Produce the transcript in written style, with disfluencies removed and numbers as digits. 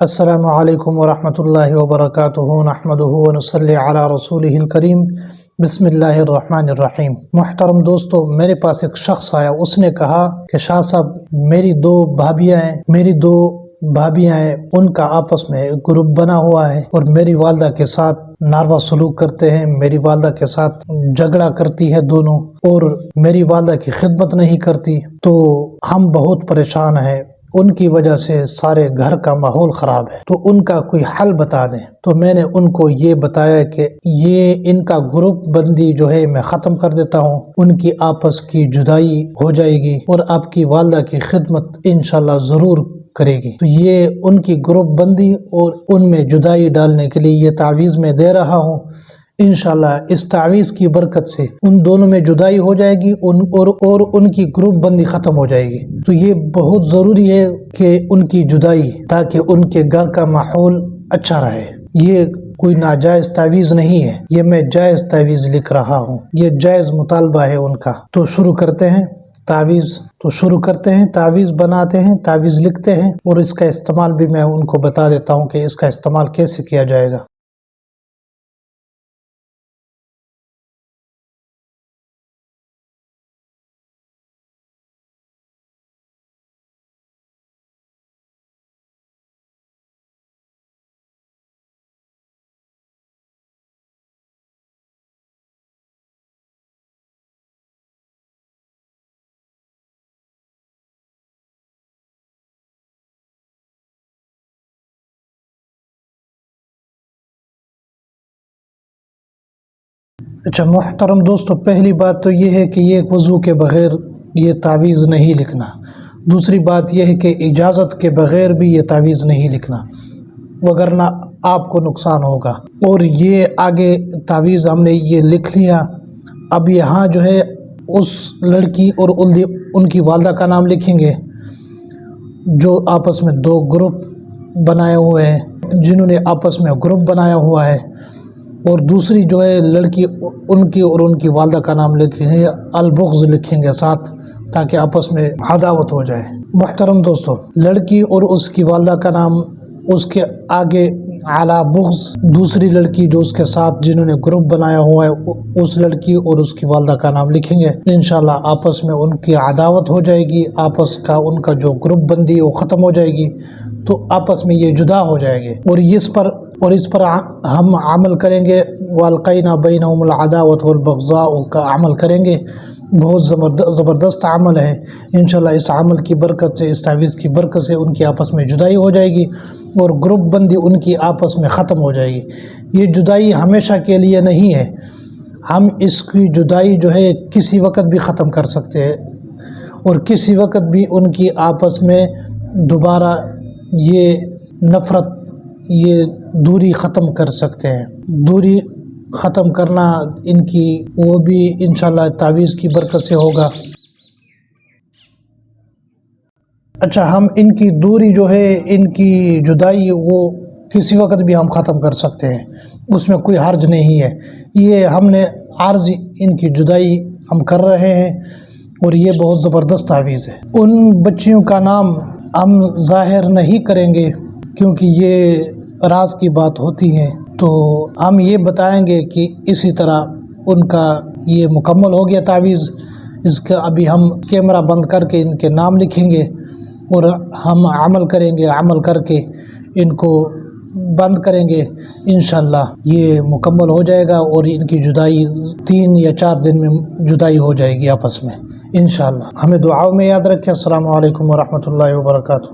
السلام علیکم ورحمۃ اللہ وبرکاتہ نحمدہ ونصلی علی رسولہ الکریم بسم اللہ الرحمن الرحیم۔ محترم دوستو، میرے پاس ایک شخص آیا، اس نے کہا کہ شاہ صاحب میری دو بھابیاں ہیں، ان کا آپس میں ایک گروپ بنا ہوا ہے اور میری والدہ کے ساتھ ناروا سلوک کرتے ہیں، میری والدہ کے ساتھ جھگڑا کرتی ہے دونوں، اور میری والدہ کی خدمت نہیں کرتی، تو ہم بہت پریشان ہیں، ان کی وجہ سے سارے گھر کا ماحول خراب ہے، تو ان کا کوئی حل بتا دیں۔ تو میں نے ان کو یہ بتایا کہ یہ ان کا گروپ بندی جو ہے میں ختم کر دیتا ہوں، ان کی آپس کی جدائی ہو جائے گی اور آپ کی والدہ کی خدمت انشاءاللہ ضرور کرے گی۔ تو یہ ان کی گروپ بندی اور ان میں جدائی ڈالنے کے لیے یہ تعویذ میں دے رہا ہوں۔ انشاءاللہ اس تعویذ کی برکت سے ان دونوں میں جدائی ہو جائے گی اور ان کی گروپ بندی ختم ہو جائے گی۔ تو یہ بہت ضروری ہے کہ ان کی جدائی، تاکہ ان کے گھر کا ماحول اچھا رہے۔ یہ کوئی ناجائز تعویذ نہیں ہے، یہ میں جائز تعویذ لکھ رہا ہوں، یہ جائز مطالبہ ہے ان کا۔ تو شروع کرتے ہیں تعویذ بناتے ہیں، تعویذ لکھتے ہیں، اور اس کا استعمال بھی میں ان کو بتا دیتا ہوں کہ اس کا استعمال کیسے کیا جائے گا۔ اچھا محترم دوستو، پہلی بات تو یہ ہے کہ یہ وضو کے بغیر یہ تعویذ نہیں لکھنا۔ دوسری بات یہ ہے کہ اجازت کے بغیر بھی یہ تعویذ نہیں لکھنا، وگرنہ آپ کو نقصان ہوگا۔ اور یہ آگے تعویذ ہم نے یہ لکھ لیا، اب یہاں جو ہے اس لڑکی اور ان کی والدہ کا نام لکھیں گے جو آپس میں دو گروپ بنائے ہوئے ہیں، جنہوں نے آپس میں گروپ بنایا ہوا ہے، اور دوسری جو ہے لڑکی ان کی اور ان کی والدہ کا نام لکھیں گے، البغض لکھیں گے ساتھ، تاکہ آپس میں عداوت ہو جائے۔ محترم دوستو، لڑکی اور اس کی والدہ کا نام، اس کے آگے علی بغض، دوسری لڑکی جو اس کے ساتھ جنہوں نے گروپ بنایا ہوا ہے، اس لڑکی اور اس کی والدہ کا نام لکھیں گے۔ انشاءاللہ آپس میں ان کی عداوت ہو جائے گی، آپس کا ان کا جو گروپ بندی وہ ختم ہو جائے گی، تو آپس میں یہ جدا ہو جائیں گے، اور اس پر ہم عمل کریں گے، والقینا بینہم العداوۃ والبغضاء کا عمل کریں گے۔ بہت زبردست عمل ہے، انشاءاللہ اس عمل کی برکت سے، اس تعویذ کی برکت سے ان کی آپس میں جدائی ہو جائے گی اور گروپ بندی ان کی آپس میں ختم ہو جائے گی۔ یہ جدائی ہمیشہ کے لیے نہیں ہے، ہم اس کی جدائی جو ہے کسی وقت بھی ختم کر سکتے ہیں، اور کسی وقت بھی ان کی آپس میں دوبارہ یہ نفرت، یہ دوری ختم کر سکتے ہیں۔ دوری ختم کرنا ان کی وہ بھی انشاءاللہ تعویذ کی برکت سے ہوگا۔ اچھا، ہم ان کی دوری جو ہے، ان کی جدائی وہ کسی وقت بھی ہم ختم کر سکتے ہیں، اس میں کوئی حرج نہیں ہے۔ یہ ہم نے عارضی ان کی جدائی ہم کر رہے ہیں، اور یہ بہت زبردست تعویذ ہے۔ ان بچیوں کا نام ہم ظاہر نہیں کریں گے کیونکہ یہ راز کی بات ہوتی ہے، تو ہم یہ بتائیں گے کہ اسی طرح ان کا یہ مکمل ہو گیا تعویذ۔ اس کا ابھی ہم کیمرہ بند کر کے ان کے نام لکھیں گے اور ہم عمل کریں گے، عمل کر کے ان کو بند کریں گے، انشاءاللہ یہ مکمل ہو جائے گا، اور ان کی جدائی 3 یا 4 دن میں جدائی ہو جائے گی آپس میں انشاءاللہ۔ ہمیں دعاؤں میں یاد رکھیں۔ السلام علیکم ورحمۃ اللہ وبرکاتہ۔